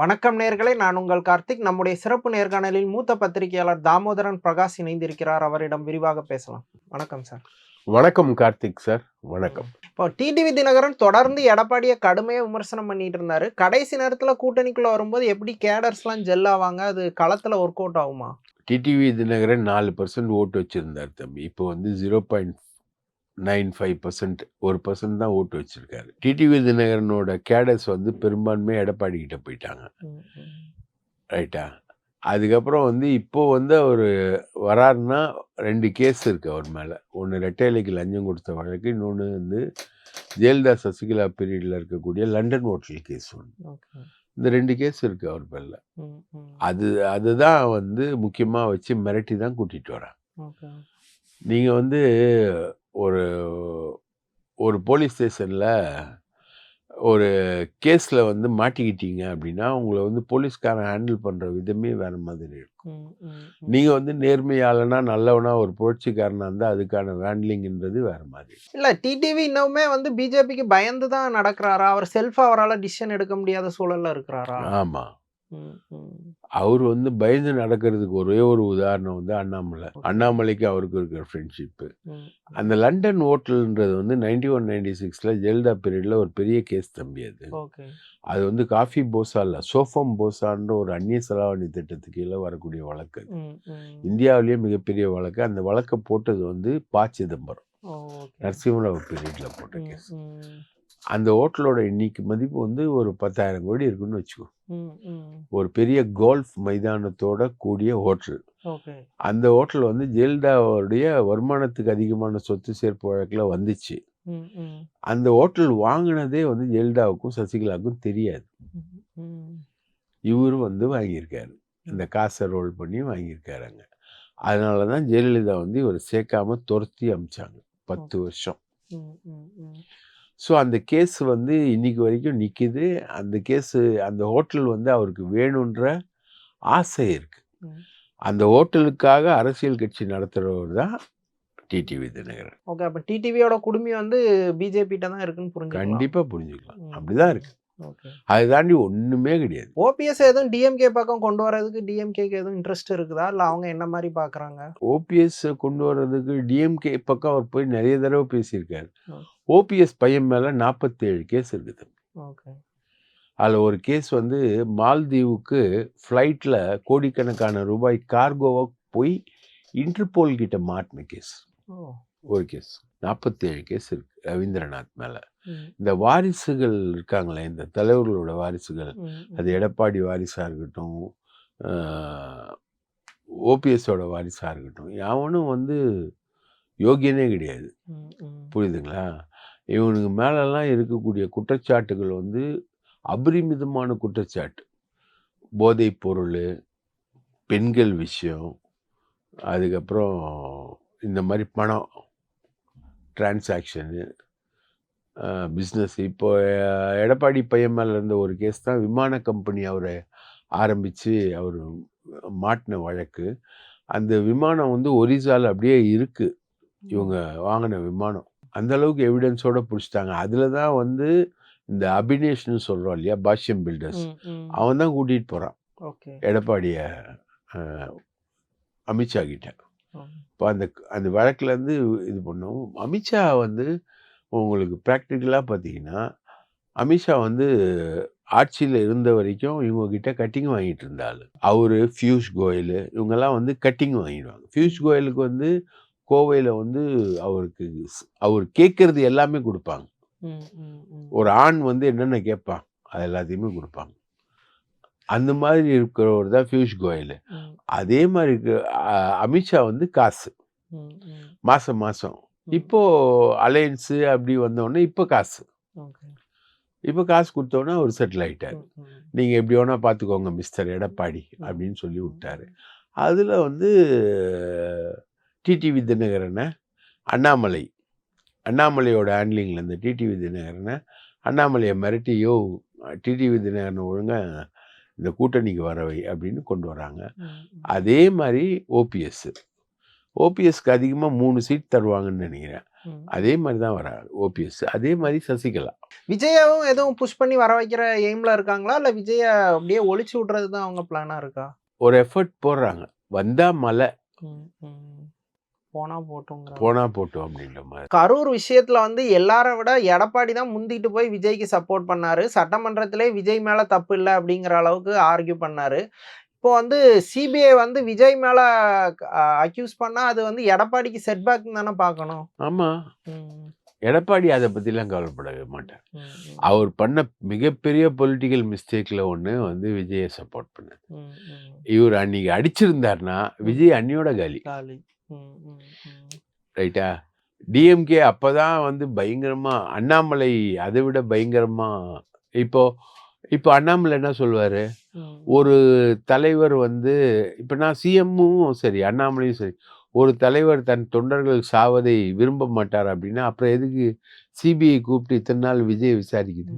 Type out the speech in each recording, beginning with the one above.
வணக்கம் நேயர்களே, நான் உங்கள் கார்த்திக். நம்முடைய சிறப்பு நேர்காணலில் மூத்த பத்திரிகையாளர் தாமோதரன் பிரகாஷ் இணைந்திருக்கிறார். அவரிடம் விரிவாக பேசலாம். வணக்கம் சார். வணக்கம் கார்த்திக் சார். வணக்கம். இப்போ டிடிவி தினகரன் தொடர்ந்து எடப்பாடியை கடுமையா விமர்சனம் பண்ணிட்டு இருந்தாரு. கடைசி நேரத்துல கூட்டணிக்குள்ள வரும்போது எப்படி கேடர்ஸ்லாம் ஜெல் ஆவாங்க? அது களத்துல ஒர்க் அவுட் ஆகுமா? டிடிவி தினகரன் 4% ஓட்டு வச்சிருந்தார் தம்பி. இப்போ வந்து 0.95% 1% தான் ஓட்டு வச்சிருக்காரு. டிடிவி தினகரனோட கேடர்ஸ் வந்து பெரும்பான்மை எடப்பாடி கிட்ட போயிட்டாங்க. ரைட்டா? அதுக்கப்புறம் வந்து இப்போ வந்து அவர் வராருன்னா 2 கேஸ் இருக்கு அவர் மேல. ஒன்று ரெட்டை இலைக்கு லஞ்சம் கொடுத்த வழக்கு, இன்னொன்று வந்து ஜெயலலிதா சசிகலா பீரியட்ல இருக்கக்கூடிய லண்டன் ஹோட்டல் கேஸ் ஒன்று. இந்த 2 கேஸ் இருக்கு அவர் பேர்ல. அதுதான் வந்து முக்கியமா வச்சு மிரட்டி தான் கூட்டிட்டு வராங்க. நீங்க வந்து ஒரு ஒரு போலீஸ் ஸ்டேஷன்ல ஒரு கேஸ்ல வந்து மாட்டிக்கிட்டீங்க அப்படின்னா உங்களை வந்து போலீஸ்காரன் ஹேண்டில் பண்ற விதமே வேற மாதிரி இருக்கும். நீங்க வந்து நேர்மையாளனா நல்லவனா ஒரு புரட்சிக்காரனா இருந்தா அதுக்கான ஹேண்ட்லிங்ன்றது வேற மாதிரி. இல்ல, டிடிவி இன்னுமே வந்து பிஜேபிக்கு பயந்து தான் நடக்கிறாரா? அவர் செல்ஃபா அவரால் டிசிஷன் எடுக்க முடியாத சூழல்ல இருக்கிறாரா? ஆமா, அவர் வந்து பயந்து நடக்கிறதுக்கு ஒரே ஒரு உதாரணம் வந்து அண்ணாமலைக்கு அவருக்கு இருக்கிற ஃப்ரெண்ட்ஷிப்பு. அந்த லண்டன் ஹோட்டல்ன்றது வந்து 91-96 ஜெயலலிதா பீரியட்ல ஒரு பெரிய கேஸ் தம்பி. அது வந்து காஃபி போசா இல்ல, சோஃபம் போசான்ற ஒரு அந்நிய செலாவணி திட்டத்துக்கு கீழே வரக்கூடிய வழக்கு. இந்தியாவிலேயே மிகப்பெரிய வழக்கு. அந்த வழக்கை போட்டது வந்து ப. சிதம்பரம் நரசிம்மராவ் பீரியட்ல போட்ட கேஸ். அந்த ஹோட்டலோட இன்னைக்கு மதிப்பு வந்து ஒரு 10,000 கோடி இருக்குன்னு வச்சுக்கோ. ஒரு பெரிய கோல்ஃப் மைதானத்தோட கூடிய ஹோட்டல். அந்த ஹோட்டல் வந்து ஜெயலலிதாவுடைய வருமானத்துக்கு அதிகமான சொத்து சேர்ப்பு வழக்குல வந்துச்சு. அந்த ஹோட்டல் வாங்கினதே வந்து ஜெயலலிதாவுக்கும் சசிகலாவுக்கும் தெரியாது. இவரு வந்து வாங்கியிருக்காரு. இந்த காசை ரோல் பண்ணி வாங்கியிருக்காருங்க. அதனாலதான் ஜெயலலிதா வந்து இவர் சேர்க்காம துரத்தி அமிச்சாங்க 10 வருஷம். ஸோ அந்த கேஸ் வந்து இன்னைக்கு வரைக்கும் நிற்கிது. அந்த கேஸு அந்த ஹோட்டல் வந்து அவருக்கு வேணுன்ற ஆசை இருக்கு. அந்த ஹோட்டலுக்காக அரசியல் கட்சி நடத்துகிறவர் தான் டிடிவி தினகரன். ஓகே, அப்போ டிடிவியோட குடுமி வந்து பிஜேபிட்ட தான் இருக்குன்னு புரிஞ்சுக்கலாம். கண்டிப்பாக புரிஞ்சுக்கலாம். அப்படிதான் இருக்கு. அதை தாண்டி ஒன்றுமே கிடையாது. ஓபிஎஸ் எதுவும் டிஎம்கே பக்கம் கொண்டு வரதுக்கு டிஎம்கேக்கு எதுவும் இன்ட்ரெஸ்ட் இருக்குதா? இல்லை அவங்க என்ன மாதிரி பார்க்குறாங்க? ஓபிஎஸ் கொண்டு வர்றதுக்கு டிஎம்கே பக்கம் அவர் போய் நிறைய தடவை பேசியிருக்காரு. ஓபிஎஸ் பையன் மேலே 47 கேஸ் இருக்குது. அதில் ஒரு கேஸ் வந்து மால்தீவுக்கு ஃப்ளைட்டில் கோடிக்கணக்கான ரூபாய் கார்கோவை போய் இன்டர்போல் கிட்ட மாட்டின கேஸ். ஒரு கேஸ் 47 கேஸ் இருக்கு ரவீந்திரநாத் மேலே. இந்த வாரிசுகள் இருக்காங்களே, இந்த தலைவர்களோட வாரிசுகள், அது எடப்பாடி வாரிசாக இருக்கட்டும், ஓபிஎஸோட வாரிசாக இருக்கட்டும், அவனும் வந்து யோகியனே கிடையாது. புரியுதுங்களா? இவனுக்கு மேலெல்லாம் இருக்கக்கூடிய குற்றச்சாட்டுகள் வந்து அபரிமிதமான குற்றச்சாட்டு. போதைப் பொருள், பெண்கள் விஷயம், அதுக்கப்புறம் இந்த மாதிரி பணம் டிரான்சாக்ஷனு, பிஸ்னஸ். இப்போ எடப்பாடி பையன் மேலே இருந்த ஒரு கேஸ் தான் விமான கம்பெனி அவரை ஆரம்பித்து அவர் மாட்டின வழக்கு. அந்த விமானம் வந்து ஒரிசாவில் அப்படியே இருக்குது, இவங்க வாங்கின விமானம். அந்த அளவுக்கு எவிடன்ஸோட பிடிச்சிட்டாங்க. அதில் தான் வந்து இந்த அபினேஷ்னு சொல்கிறோம் இல்லையா, பாஷ்யம் பில்டர்ஸ், அவன் தான் கூட்டிகிட்டு போகிறான் எடப்பாடியை அமித்ஷா கிட்ட. இப்போ அந்த வழக்குலேருந்து இது பண்ணோம். அமித்ஷா வந்து உங்களுக்கு ப்ராக்டிக்கலாக பார்த்தீங்கன்னா, அமித்ஷா வந்து ஆட்சியில் இருந்த வரைக்கும் இவங்ககிட்ட கட்டிங் வாங்கிட்டு இருந்தாள். அவர், பியூஷ் கோயல், இவங்கெல்லாம் வந்து கட்டிங் வாங்கிடுவாங்க. பியூஷ் கோயலுக்கு வந்து கோவையில் வந்து அவர் கேட்கறது எல்லாமே கொடுப்பாங்க. ஒரு ஆண் வந்து என்னென்ன கேட்பான் அது எல்லாத்தையுமே கொடுப்பாங்க. அந்த மாதிரி இருக்கிறவர் தான் பியூஷ் கோயல். அதே மாதிரி அமித்ஷா வந்து காசு மாசம் மாசம். இப்போ அலையன்ஸு அப்படி வந்தோடனே இப்போ காசு கொடுத்தோன்னா அவர் செட்டில் ஆகிட்டார். நீங்கள் எப்படி வேணால் பார்த்துக்கோங்க மிஸ்டர் எடப்பாடி அப்படின்னு சொல்லி விட்டாரு. அதில் வந்து டிடிவி தினகரனை அண்ணாமலையோட ஹேண்ட்லிங்கில் இந்த டிடிவி தினகரனை அண்ணாமலையை மிரட்டி, டிடிவி தினகரனை ஒழுங்காக இந்த கூட்டணிக்கு வரவை அப்படின்னு கொண்டு வராங்க. அதே மாதிரி ஓபிஎஸ்க்கு அதிகமாக 3 சீட் தருவாங்கன்னு நினைக்கிறேன். அதே மாதிரி தான் வராரு ஓபிஎஸ், அதே மாதிரி சசிகலா. விஜயாவும் எதுவும் புஷ் பண்ணி வர வைக்கிற எய்ம்ல இருக்காங்களா? இல்ல விஜய அப்படியே ஒழிச்சு விடுறது தான் அவங்க பிளானா இருக்கா? ஒரு எஃபர்ட் போடுறாங்க, வந்தா மலை போனா போட்டுங்கிற போனா போட்டோம் அப்படின்ற மாதிரி. கரூர் விஷயத்துல வந்து எல்லாரை விட எடப்பாடி தான் முந்திட்டு போய் விஜய்க்கு சப்போர்ட் பண்ணாரு. சட்டமன்றத்திலே விஜய் மேல தப்பு இல்ல அப்படிங்கிற அளவுக்கு ஆர்கியூ பண்ணாரு. இப்போ வந்து சிபிஐ வந்து விஜய் மேல அக்யூஸ் பண்ணா அது வந்து எடப்பாடிக்கு செட்பேக் தானே பார்க்கணும். ஆமா, எடப்பாடி அதை பத்திலாம் கவலைப்படவே மாட்டார். அவர் பண்ண மிகப்பெரிய பொலிட்டிக்கல் மிஸ்டேக்ல ஒண்ணு வந்து விஜயை சப்போர்ட் பண்ணது. இவர் அன்னைக்கு அடிச்சிருந்தாருன்னா விஜய் அன்னியோட காலி. ரைட்டா? டிஎம்கே அப்பதான் வந்து பயங்கரமா, அண்ணாமலை அதை விட பயங்கரமா. இப்போ இப்போ அண்ணாமலை என்ன சொல்லுவாரு, ஒரு தலைவர் வந்து, இப்ப நான் சிஎம்மும் சரி அண்ணாமலையும் சரி, ஒரு தலைவர் தன் தொண்டர்கள் சாவதை விரும்ப மாட்டார் அப்படின்னா அப்புறம் எதுக்கு சிபிஐ கூப்பிட்டு இத்தனை நாள் விஜய் விசாரிக்குது?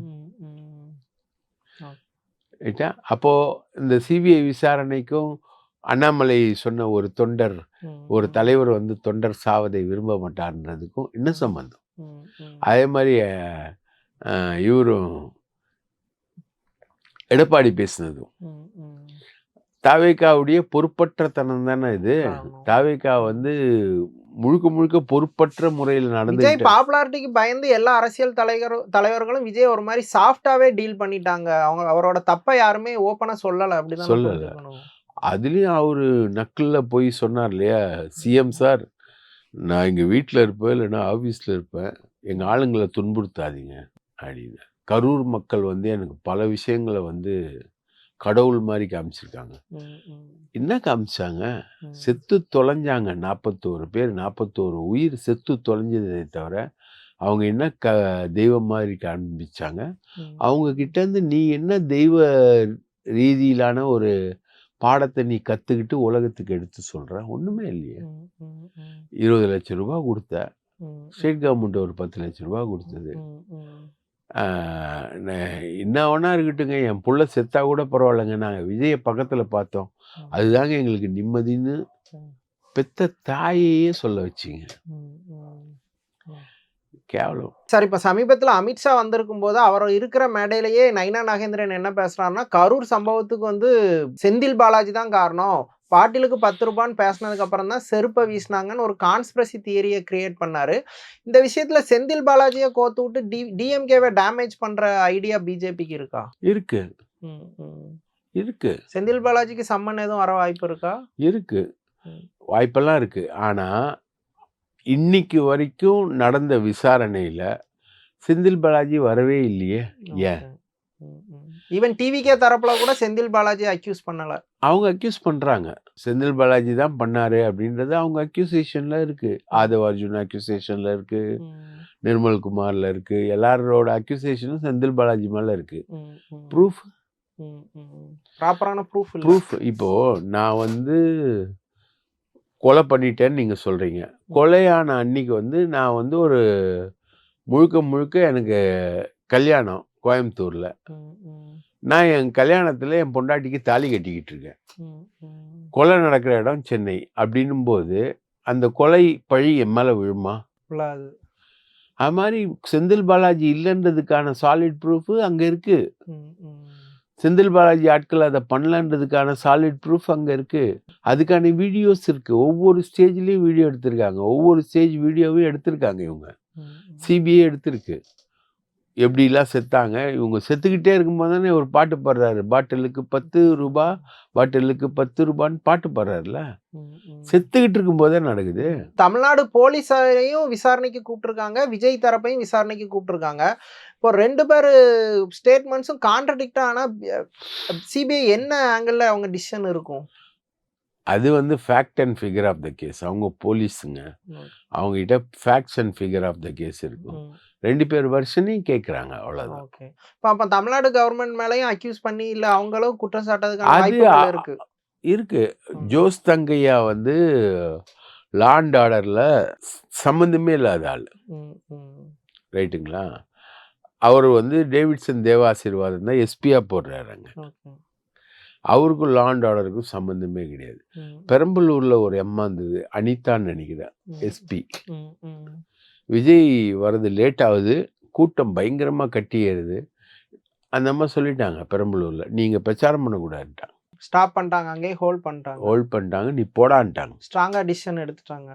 ரைட்டா? அப்போ இந்த சிபிஐ விசாரணைக்கும் அண்ணாமலை சொன்ன ஒரு தொண்டர், ஒரு தலைவர் வந்து தொண்டர் சாவதை விரும்ப மாட்டார்ன்றதுக்கும் என்ன சம்பந்தம்? அதே மாதிரி இவரும் எடப்பாடி பேசினதும் தாவேகாவுடைய பொறுப்பற்றத்தனம் தானே இது. தாவேகா வந்து முழுக்க முழுக்க பொறுப்பற்ற முறையில் நடந்து. விஜய் பாப்புலாரிட்டிக்கு பயந்து எல்லா அரசியல் தலைவர்களும் விஜய் ஒரு மாதிரி சாஃப்டாவே டீல் பண்ணிட்டாங்க. அவரோட தப்பை யாருமே ஓப்பனா சொல்லல. அப்படிதான் சொல்லல. அதுலயும் அவரு நக்கல்ல போய் சொன்னார் இல்லையா, சிஎம் சார் நான் எங்க வீட்டில் இருப்பேன் இல்லைன்னா ஆஃபீஸில் இருப்பேன், எங்க ஆளுங்களை துன்புறுத்தாதீங்க அப்படின்னு. கரூர் மக்கள் வந்து எனக்கு பல விஷயங்களை வந்து கடவுள் மாதிரி காமிச்சிருக்காங்க. என்ன காமிச்சாங்க? செத்து தொலைஞ்சாங்க 41 பேர், 41 உயிர் செத்து தொலைஞ்சதை தவிர அவங்க என்ன தெய்வம் மாதிரி காண்பிச்சாங்க? அவங்க கிட்ட இருந்து நீ என்ன தெய்வ ரீதியிலான ஒரு பாடத்தை நீ கத்துக்கிட்டு உலகத்துக்கு எடுத்து சொல்ற? ஒண்ணுமே இல்லையே. 20 லட்சம் ரூபாய் கொடுத்த, ஸ்டேட் கவர்மெண்ட் ஒரு 10 லட்சம் ரூபாய் கொடுத்தது. என்ன வேணா இருக்கட்டுங்க, என் புள்ள செத்தா கூட பரவாயில்லைங்க, நாங்கள் விஜயை பக்கத்துல பார்த்தோம், அதுதாங்க எங்களுக்கு நிம்மதின்னு பெத்த தாயையே சொல்ல வச்சிங்க. கேவலம். சார், இப்ப சமீபத்துல அமித்ஷா வந்திருக்கும் போது அவர் இருக்கிற மேடையிலேயே நைனா நாகேந்திரன் என்ன பேசுறாருன்னா, கரூர் சம்பவத்துக்கு வந்து செந்தில் பாலாஜி தான் காரணம், பாட்டிலுக்கு 10 ரூபான்னு பேசினதுக்கு அப்புறம் தான் செருப்பை வீசினாங்கன்னு ஒரு கான்ஸ்பிரசி தியரியை கிரியேட் பண்ணாரு. இந்த விஷயத்துல செந்தில் பாலாஜியை கோத்து விட்டு டிஎம்கேவை டேமேஜ் பண்ற ஐடியா பிஜேபிக்கு இருக்கா? இருக்கு, இருக்கு. செந்தில் பாலாஜிக்கு சம்மன் எதுவும் வர வாய்ப்பு இருக்கா? இருக்கு, வாய்ப்பெல்லாம் இருக்கு. ஆனா இன்னைக்கு வரைக்கும் நடந்த விசாரணையில செந்தில் பாலாஜி வரவே இல்லையே. ஏன்? ஈவன் டிவிகே தரப்புல கூட செந்தில் பாலாஜி அக்யூஸ் பண்ணல. அவங்க அக்யூஸ் பண்றாங்க, செந்தில் பாலாஜி தான் பண்ணாரு அப்படின்றது அவங்க அக்யூசேஷன்ல இருக்கு. ஆதவ் அர்ஜுன் அக்யூசேஷன்ல இருக்கு, நிர்மல் குமார்ல இருக்கு, எல்லாரோட அக்யூசேஷனும் செந்தில் பாலாஜி மேல இருக்கு. ப்ரூஃப், ப்ராப்பரான ப்ரூஃப். இப்போ நான் வந்து கொலை பண்ணிட்டேன்னு நீங்க சொல்றீங்க, கொலையான அன்னைக்கு வந்து நான் வந்து ஒரு முழுக்க முழுக்க எனக்கு கல்யாணம் கோயம்புத்தூர்ல, நான் என் கல்யாணத்துல என் பொண்டாட்டிக்கு தாலி கட்டிக்கிட்டு இருக்கேன், கொலை நடக்கிற இடம் சென்னை அப்படின்னும் போது அந்த கொலை பழி என் மேல விழுமா? அது மாதிரி செந்தில் பாலாஜி இல்லைன்றதுக்கான சாலிட் ப்ரூஃப் அங்க இருக்கு. செந்தில் பாலாஜி ஆட்கள் அதை பண்ணலன்றதுக்கான சாலிட் ப்ரூஃப் அங்கே இருக்கு. அதுக்கான வீடியோஸ் இருக்கு. ஒவ்வொரு ஸ்டேஜ்லேயும் வீடியோ எடுத்திருக்காங்க, ஒவ்வொரு ஸ்டேஜ் வீடியோவும் எடுத்திருக்காங்க. இவங்க சிபிஐ எடுத்திருக்கு, எப்படிலாம் செத்தாங்க. இவங்க செத்துக்கிட்டே இருக்கும்போது தானே ஒரு பாட்டு பாடுறாரு, பாட்டிலுக்கு 10 ரூபா, பாட்டிலுக்கு 10 ரூபான்னு பாட்டு பாடுறாருல. செத்துக்கிட்டு இருக்கும் போதே நடக்குது. தமிழ்நாடு போலீஸையும் விசாரணைக்கு கூப்பிட்டுருக்காங்க, விஜய் தரப்பையும் விசாரணைக்கு கூப்பிட்டுருக்காங்க. இப்போ 2 பேர் ஸ்டேட்மெண்ட்ஸும் கான்ட்ரடிக்ட். ஆனா சிபிஐ என்ன ஆங்கிள் அவங்க டிசிஷன் இருக்கும்? அது வந்து fact and figure of the case. அவங்க போலீஸுங்க, அவங்க கிட்ட facts and figure of the case இருக்கும். 2 பேர் வெர்ஷனையும் கேட்குறாங்க, அவ்வளோதான். ஓகே. இப்போ அப்போ தமிழ்நாடு கவர்மெண்ட் மேலேயும் அக்யூஸ் பண்ணி இல்லை அவங்களும் குற்றம் சாட்டதுக்கான வாய்ப்புகள் இருக்கு. இருக்கு. ஜோஸ் தங்கையா வந்து லா அண்ட் ஆர்டர்ல சம்மந்தமே இல்லாத ஆள், ரைட்டுங்களா? அவர் வந்து டேவிட்சன் தேவாசீர்வாதம் தான் எஸ்பியா போடுறாருங்க. அவருக்கும் லா அண்ட் ஆர்டருக்கும் சம்மந்தமே கிடையாது. பெரம்பலூர்ல ஒரு அம்மா இருந்தது, அனிதான்னு நினைக்கிறேன், எஸ்பி. விஜய் வர்றது லேட் ஆகுது, கூட்டம் பயங்கரமா கட்டி ஏறுது. அந்த அம்மா சொல்லிட்டாங்க பெரம்பலூர்ல, நீங்க பிரச்சாரம் பண்ணக்கூடாதுன்ட்டாங்க. ஸ்டாப் பண்ணிட்டாங்க. அங்கேயே ஹோல்ட் பண்ணிட்டாங்க. ஹோல்ட் பண்ணிட்டாங்க. நீ போடான்ட்டாங்க. ஸ்ட்ராங்கா டிசிஷன் எடுத்துட்டாங்க.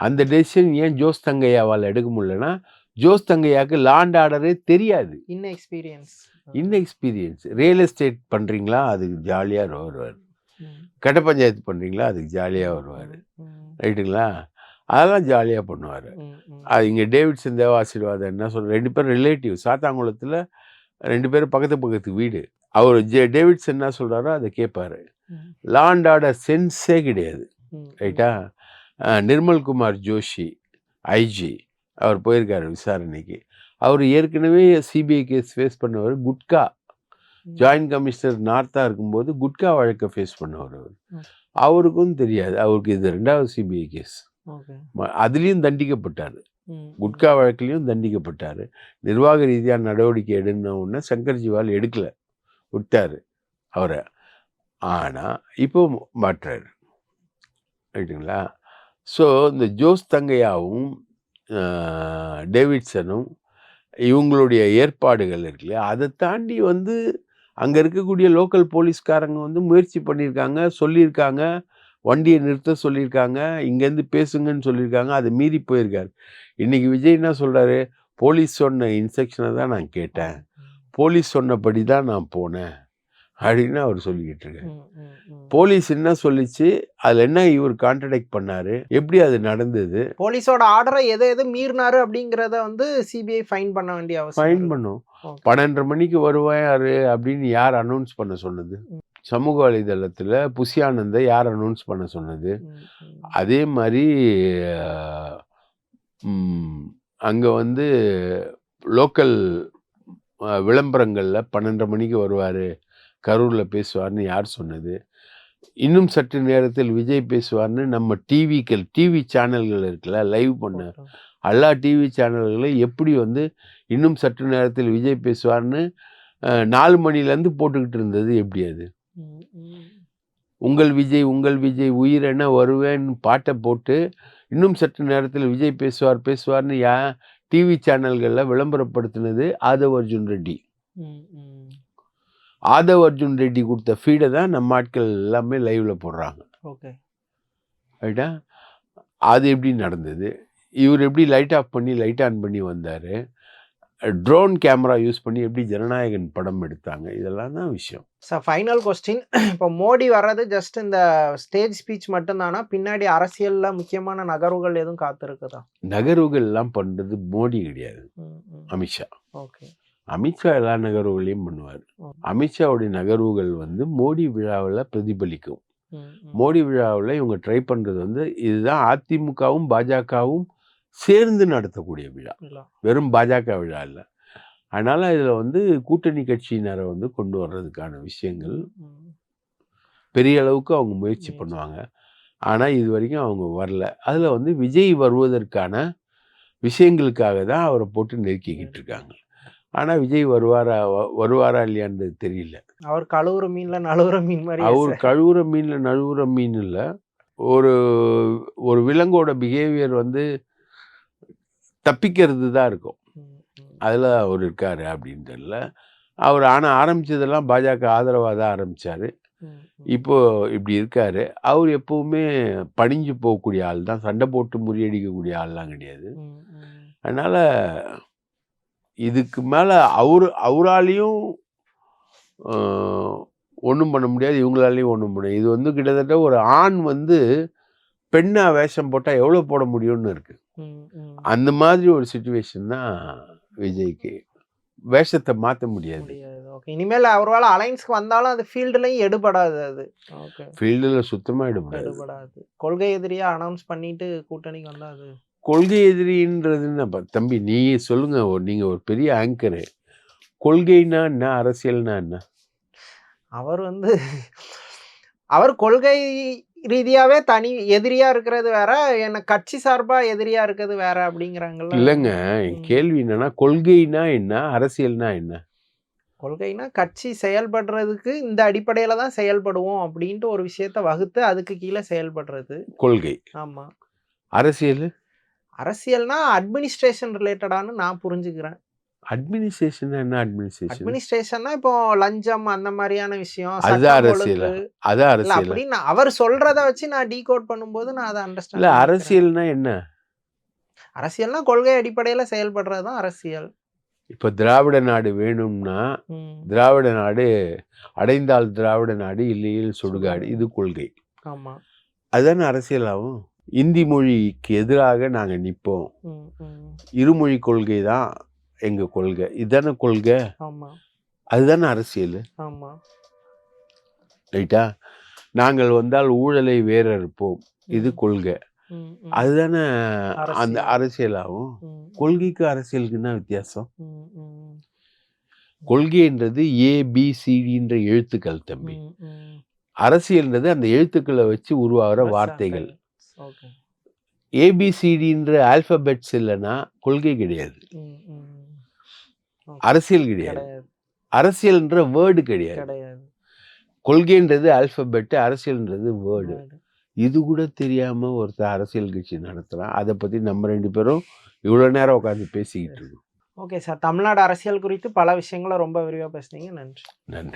அந்த டெசிஷன் ஏன் ஜோஸ் தங்கையாவால் எடுக்க முடியலன்னா, ஜோஸ் தங்கையாவுக்கு லா அண்ட் ஆர்டரே தெரியாது. இன்எக்ஸ்பீரியன்ஸ். ரியல் எஸ்டேட் பண்றீங்களா, அதுக்கு ஜாலியா வருவார். கட்ட பஞ்சாயத்து பண்றீங்களா, அதுக்கு ஜாலியா வருவார். ரைட்டுங்களா? அதெல்லாம் ஜாலியா பண்ணுவார். அது இங்கே டேவிட்சன் தேவ ஆசீர்வாதம் என்ன சொல்ற, 2 பேரும் ரிலேட்டிவ். சாத்தாங்குளத்தில் 2 பேரும் பக்கத்து வீடு. அவர் டேவிட்சன் என்ன சொல்றாரோ அதை கேட்பாரு. லா அண்ட் ஆர்டர் சென்ஸே கிடையாது. ரைட்டா? நிர்மல்குமார் ஜோஷி ஐஜி அவர் போயிருக்காரு விசாரணைக்கு. அவர் ஏற்கனவே சிபிஐ கேஸ் ஃபேஸ் பண்ணவர். குட்கா ஜாயின்ட் கமிஷனர் நார்த்தாக இருக்கும்போது குட்கா வழக்கை ஃபேஸ் பண்ணவர். அவருக்கும் தெரியாது. அவருக்கு இது 2வது சிபிஐ கேஸ். அதுலேயும் தண்டிக்கப்பட்டார். குட்கா வழக்கிலையும் தண்டிக்கப்பட்டார். நிர்வாக ரீதியாக நடவடிக்கை எடுன உடனே சங்கர்ஜிவால் எடுக்கலை, விட்டார் அவரை. ஆனால் இப்போ மாற்றாரு. ரைட்டுங்களா? ஸோ இந்த ஜோஸ் தங்கையாவும் டேவிட்சனும் இவங்களுடைய ஏற்பாடுகள் இருக்கு இல்லையா, அதை தாண்டி வந்து அங்கே இருக்கக்கூடிய லோக்கல் போலீஸ்காரங்க வந்து முயற்சி பண்ணியிருக்காங்க, சொல்லியிருக்காங்க, வண்டியை நிறுத்த சொல்லியிருக்காங்க, இங்கேருந்து பேசுங்கன்னு சொல்லியிருக்காங்க. அதை மீறி போயிருக்காரு. இன்றைக்கி விஜய் என்ன சொல்கிறாரு, போலீஸ் சொன்ன இன்ஸ்ட்ரக்ஷனை தான் நான் கேட்டேன், போலீஸ் சொன்னபடி தான் நான் போனேன் அப்படின்னு அவர் சொல்லிக்கிட்டு இருக்காரு. போலீஸ் என்ன சொல்லிச்சு, அதில் என்ன இவர் கான்ட்ரடிக்ட் பண்ணாரு, எப்படி அது நடந்தது, போலீஸோட ஆர்டரை எது மீறினாரு அப்படிங்கிறத வந்து சிபிஐ ஃபைன் பண்ண வேண்டிய அவசியம். ஃபைன் பண்ணும். 12:30 மணிக்கு வருவாரு அப்படின்னு யார் அனௌன்ஸ் பண்ண சொன்னது? சமூக வலைதளத்தில் புசியானந்தை யார் அனௌன்ஸ் பண்ண சொன்னது? அதே மாதிரி அங்கே வந்து லோக்கல் விளம்பரங்களில் 12:30 மணிக்கு வருவார், கரூரில் பேசுவார்னு யார் சொன்னது? இன்னும் சற்று நேரத்தில் விஜய் பேசுவார்னு நம்ம டிவி சேனல்கள் இருக்குல்ல, லைவ் பண்ண எல்லா டிவி சேனல்களை எப்படி வந்து இன்னும் சற்று நேரத்தில் விஜய் பேசுவார்னு 4 மணிலேருந்து போட்டுக்கிட்டு இருந்தது எப்படி? அது உங்கள் விஜய் உயிரென வருவேன்னு பாட்டை போட்டு இன்னும் சற்று நேரத்தில் விஜய் பேசுவார்னு டிவி சேனல்களில் விளம்பரப்படுத்தினது ஆதவ் அர்ஜுன் ரெட்டி. ஆதவ் அர்ஜுன் ரெட்டி கொடுத்த ஃபீடை தான் நம்ம ஆட்கள் எல்லாமே லைவ்ல போடுறாங்க. ரைட்டா? அது எப்படி நடந்தது? இவர் எப்படி லைட் ஆஃப் பண்ணி லைட் ஆன் பண்ணி வந்தார்? ட்ரோன் கேமரா யூஸ் பண்ணி எப்படி ஜனநாயகன் படம் எடுத்தாங்க? இதெல்லாம் தான் விஷயம். Sir, final question. இப்போ மோடி வர்றது ஜஸ்ட் இந்த ஸ்டேஜ் ஸ்பீச் மட்டும்தானா, பின்னாடி அரசியலில் முக்கியமான நகர்வுகள் எதுவும் காத்திருக்குதா? நகர்வுகள்லாம் பண்ணுறது மோடி கிடையாது, அமித்ஷா. ஓகே. அமித்ஷா எல்லா நகர்வுகளையும் பண்ணுவார். அமித்ஷாவுடைய நகர்வுகள் வந்து மோடி விழாவில் பிரதிபலிக்கும். மோடி விழாவில் இவங்க ட்ரை பண்ணுறது வந்து இதுதான் அதிமுகவும் பாஜகவும் சேர்ந்து நடத்தக்கூடிய விழா, வெறும் பாஜக விழா இல்லை. அதனால் இதில் வந்து கூட்டணி கட்சியினரை வந்து கொண்டு வர்றதுக்கான விஷயங்கள் பெரிய அளவுக்கு அவங்க முயற்சி பண்ணுவாங்க. ஆனால் இது வரைக்கும் அவங்க வரல. அதில் வந்து விஜய் வருவதற்கான விஷயங்களுக்காக தான் அவரை போட்டு நெருக்கிக்கிட்டு இருக்காங்க. ஆனால் விஜய் வருவாரா இல்லையான்றது தெரியல. அவர் கழுவுற மீனில் நழுவுற மீன் மாதிரி. அவர் கழுவுற மீனில் நழுவுற மீன் இல்லை. ஒரு விலங்கோட பிஹேவியர் வந்து தப்பிக்கிறது தான் இருக்கும். அதில் அவர் இருக்காரு அப்படின்னு தெரியல. அவர் ஆனால் ஆரம்பித்ததெல்லாம் பாஜக ஆதரவாக தான் ஆரம்பித்தார். இப்போது இப்படி இருக்கார். அவர் எப்போவுமே பணிஞ்சு போகக்கூடிய ஆள் தான், சண்டை போட்டு முறியடிக்கக்கூடிய ஆள்லாம் கிடையாது. அதனால் இதுக்கு மேலே அவராலையும் ஒன்றும் பண்ண முடியாது, இவங்களாலையும் ஒன்றும் முடியாது. இது வந்து கிட்டத்தட்ட ஒரு ஆண் வந்து பெண்ணா வேஷம் போட்டால் எவ்வளோ போட முடியும்னு இருக்குது. அந்த மாதிரி ஒரு சிச்சுவேஷன் தான் விஜய்க்கு. வேஷத்தை மாற்ற முடியாது. இனிமேல் அவரால் அலைன்ஸ்க்கு வந்தாலும் அது ஃபீல்டுலையும் எடுபடாது. அது ஃபீல்டில் சுத்தமாக எடுபடாது. கொள்கை எதிரியாக அனௌன்ஸ் பண்ணிட்டு கூட்டணிக்கு வந்தால் அது கொள்கை எதிரின்றதுன்னு தம்பி நீ சொல்லுங்க, நீங்கள் ஒரு பெரிய ஆங்கரு. கொள்கைனா என்ன, அரசியல்னா என்ன? அவர் கொள்கை ரீதியாவே தனி எதிரியா இருக்கிறது வேற, என்ன கட்சி சார்பா எதிரியா இருக்கிறது வேற அப்படிங்கிறாங்கல்ல. இல்லைங்க, என் கேள்வி என்னன்னா, கொள்கைனா என்ன, அரசியல்னா என்ன? கொள்கைனா கட்சி செயல்படுறதுக்கு இந்த அடிப்படையில தான் செயல்படுவோம் அப்படின்ட்டு ஒரு விஷயத்த வகுத்து அதுக்கு கீழே செயல்படுறது கொள்கை. ஆமா. அரசியல் அரசியல்னா அட்மினிஸ்ட்ரேஷன் ரிலேட்டடான்னு நான் புரிஞ்சுக்கிறேன். அட்மினிஸ்ட்ரேஷன் என்ன அட்மினிஸ்ட்ரேஷன்? அட்மினிஸ்ட்ரேஷன்னா இப்போ லஞ்சம் அந்த மாதிரியான விஷயம், அதுதான் சட்டம் அரசியலா? ஒழுங்கு. அதான் இல்ல அரசியலா? அப்படின்னு அவர் சொல்றத வச்சு நான் டீகோட் பண்ணும்போது நான் அதை இல்ல அண்டர்ஸ்டாண்ட் பண்ணிக்கிறேன். அரசியல்னா என்ன? அரசியல்னா கொள்கை அடிப்படையில செயல்படுறது தான் அரசியல். இப்ப திராவிட நாடு வேணும்னா, ம். திராவிட நாடு அடைந்தால் திராவிட நாடு, இல்லையேல் சுடுகாடு. இது கொள்கை. ஆமா. அதுதானே அரசியலாகும். இந்தி மொழிக்கு எதிராக நாங்க நிப்போம். ம், ம். இருமொழி கொள்கை தான் எங்க கொள்கை. இதுதானே கொள்கை. ஆமா, அதுதானே அரசியல். ஆமா. ரைட்டா? நாங்கள் வந்தால் ஊழலை வேரறுப்போம். இது ம், கொள்கை. ம், ம். அதுதானே அந்த அரசியல். அரசியலாகும். ம், கொள்கைக்கு அரசியலுக்கு என்ன வித்தியாசம்? ம், ம். கொள்கைன்றது ABCDன்ற எழுத்துக்கள் தம்பி. ம், ம். அரசியல்ன்றது அந்த எழுத்துக்களை வச்சு உருவாகிற வார்த்தைகள். ஓகே. ABCDன்ற ஆல்பபெட்ஸ் இல்லைன்னா கொள்கை கிடையாது. ம், ம். ஓகே. அரசியல் கிடையாது. கிடையாது, அரசியல்ன்ற வேர்டு கிடையாது. கிடையாது. கொள்கைன்றது ஆல்பபெட், அரசியல்ன்றது வேர்டு. Word. இது கூட தெரியாம ஒருத்தர் அரசியல் கட்சி நடத்துறான். அதை பத்தி நம்ம 2 பேரும் இவ்வளவு நேரம் உட்காந்து பேசிக்கிட்டு இருக்கோம். Okay sir. தமிழ்நாடு அரசியல் குறித்து பல விஷயங்களை ரொம்ப விரிவா பேசுனீங்க. நன்றி. நன்றி.